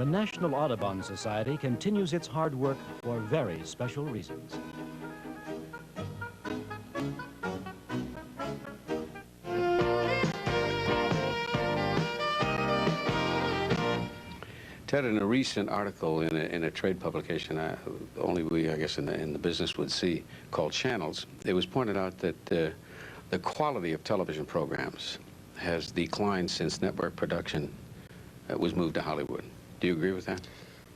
the National Audubon Society continues its hard work for very special reasons. Ted, in a recent article in a trade publication, only we, I guess, in the business would see, called Channels, it was pointed out that the quality of television programs has declined since network production was moved to Hollywood. Do you agree with that?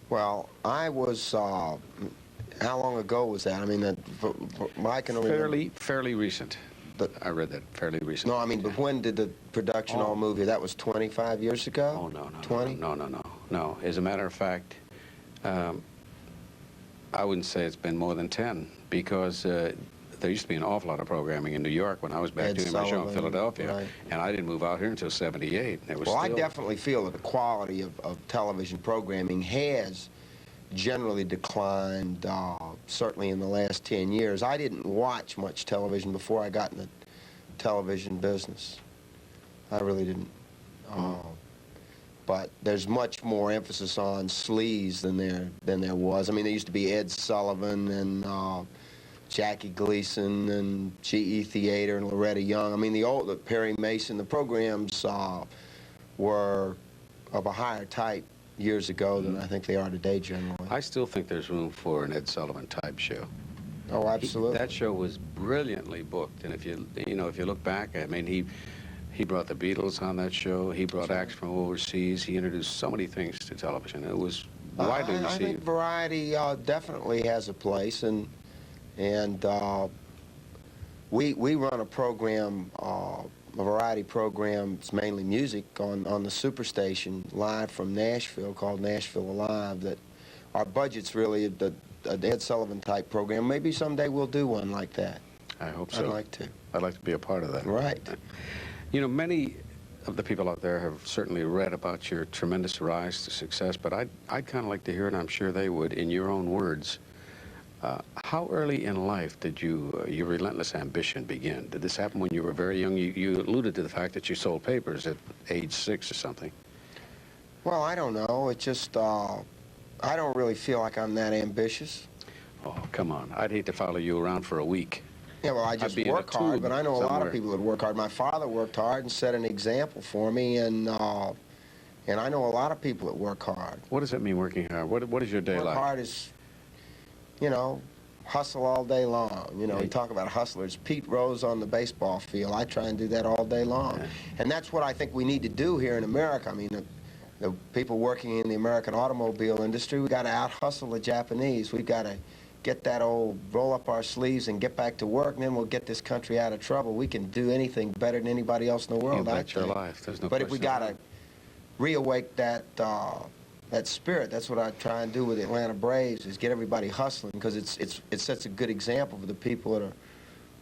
Well, I was, how long ago was that? I mean, I can only fairly recent. I read that, fairly recent. No, I mean, but when did the production all move here? That was 25 years ago? Oh, no, no. 20? No. As a matter of fact, I wouldn't say it's been more than 10, because there used to be an awful lot of programming in New York when I was back doing my show in Philadelphia, right. And I didn't move out here until '78. Well, I definitely feel that the quality of television programming has generally declined, certainly in the last 10 years. I didn't watch much television before I got in the television business. I really didn't. But there's much more emphasis on sleaze than there was. I mean, there used to be Ed Sullivan and Jackie Gleason and G.E. Theater and Loretta Young. I mean, the Perry Mason, the programs were of a higher type years ago than I think they are today generally. I still think there's room for an Ed Sullivan type show. Oh, absolutely. That show was brilliantly booked, and if you look back, I mean, he brought the Beatles on that show. He brought acts from overseas. He introduced so many things to television. It was widely received. I think variety definitely has a place, and we run a program, a variety program. It's mainly music on the Superstation live from Nashville, called Nashville Alive. That our budget's really the Ed Sullivan type program. Maybe someday we'll do one like that. I hope so. I'd like to. I'd like to be a part of that. Right. You know, many of the people out there have certainly read about your tremendous rise to success, but I'd kind of like to hear it, and I'm sure they would, in your own words. How early in life did your relentless ambition begin? Did this happen when you were very young? You alluded to the fact that you sold papers at age 6 or something. Well, I don't know. It just, I don't really feel like I'm that ambitious. Oh, come on. I'd hate to follow you around for a week. Yeah, well, I just work hard, but I know a lot of people that work hard. My father worked hard and set an example for me, and I know a lot of people that work hard. What does it mean, working hard? What is your day like? Work hard is, you know, hustle all day long. You know, you talk about hustlers. Pete Rose on the baseball field. I try and do that all day long. Yeah. And that's what I think we need to do here in America. I mean, the people working in the American automobile industry, we got to out-hustle the Japanese. We've got to get that old, roll up our sleeves and get back to work, and then we'll get this country out of trouble. We can do anything better than anybody else in the world. You bet your life. There's no question. But if we got to reawake that spirit, that's what I try and do with the Atlanta Braves, is get everybody hustling, because it sets a good example for the people that are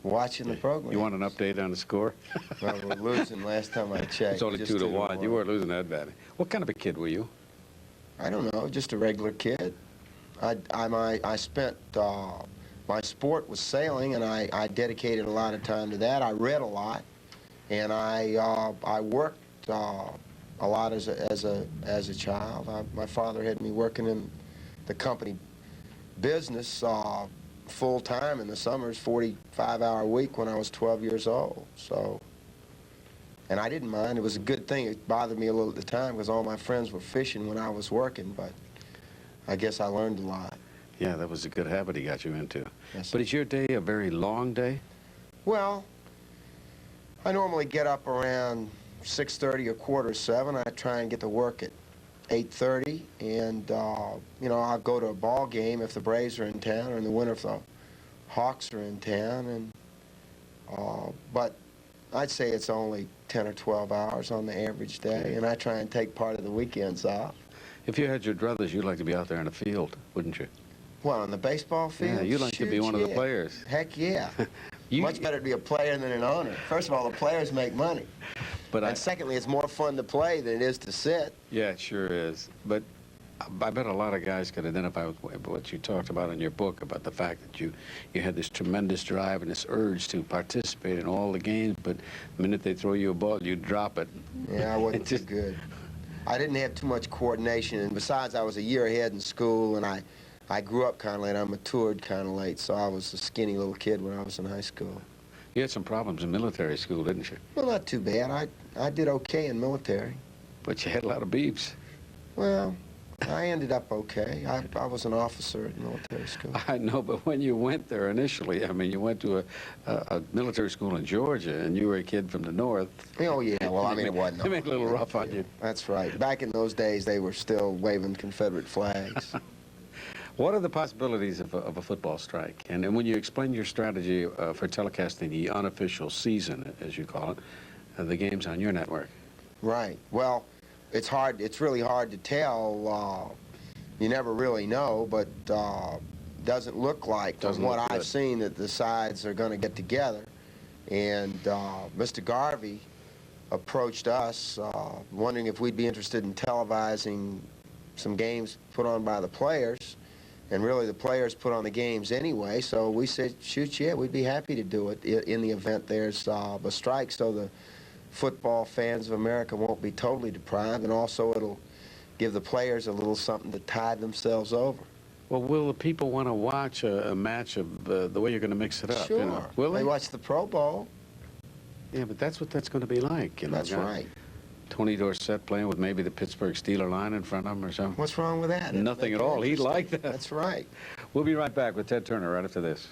watching the program. You want an update on the score? Well, we're losing last time I checked. It's only 2-1. You weren't losing that bad. What kind of a kid were you? I don't know, just a regular kid. I spent, my sport was sailing, and I dedicated a lot of time to that. I read a lot, and I worked a lot as a child. My father had me working in the company business full-time in the summers, 45-hour week when I was 12 years old. So, and I didn't mind. It was a good thing. It bothered me a little at the time because all my friends were fishing when I was working, but I guess I learned a lot. Yeah, that was a good habit he got you into. Yes, but is your day a very long day? Well, I normally get up around 6:30 or 6:45. I try and get to work at 8:30, and you know, I'll go to a ball game if the Braves are in town, or in the winter if the Hawks are in town. And but I'd say it's only 10 or 12 hours on the average day, and I try and take part of the weekends off. If you had your druthers, you'd like to be out there in the field, wouldn't you? Well, on the baseball field? Yeah, you'd like to be one of the players. Heck yeah. Much better to be a player than an owner. First of all, the players make money. And secondly, it's more fun to play than it is to sit. Yeah, it sure is. But I bet a lot of guys could identify with what you talked about in your book, about the fact that you had this tremendous drive and this urge to participate in all the games, but the minute they throw you a ball, you drop it. Yeah, I wasn't too good. I didn't have too much coordination, and besides, I was a year ahead in school, and I grew up kind of late. I matured kind of late, so I was a skinny little kid when I was in high school. You had some problems in military school, didn't you? Well, not too bad. I did okay in military. But you had a lot of beefs. Well, I ended up okay. I was an officer at military school. I know, but when you went there initially, I mean, you went to a military school in Georgia, and you were a kid from the north. Oh, yeah. Well, I mean, it wasn't. They made it a little rough on you. That's right. Back in those days, they were still waving Confederate flags. What are the possibilities of a football strike? And when you explain your strategy for telecasting the unofficial season, as you call it, the games on your network? Right. Well, it's hard. It's really hard to tell. You never really know, but doesn't look like, from what I've seen, that the sides are going to get together. And Mr. Garvey approached us, wondering if we'd be interested in televising some games put on by the players. And really, the players put on the games anyway, so we said, shoot, yeah, we'd be happy to do it in the event there's a strike, so the football fans of America won't be totally deprived, and also it'll give the players a little something to tide themselves over. Well, will the people want to watch a match of the way you're going to mix it up? Sure. You know? Will they watch the Pro Bowl. Yeah, but that's what that's going to be like. You know, That's right. Tony Dorsett playing with maybe the Pittsburgh Steeler line in front of him or something. What's wrong with that? Nothing at all. He'd like that. That's right. We'll be right back with Ted Turner right after this.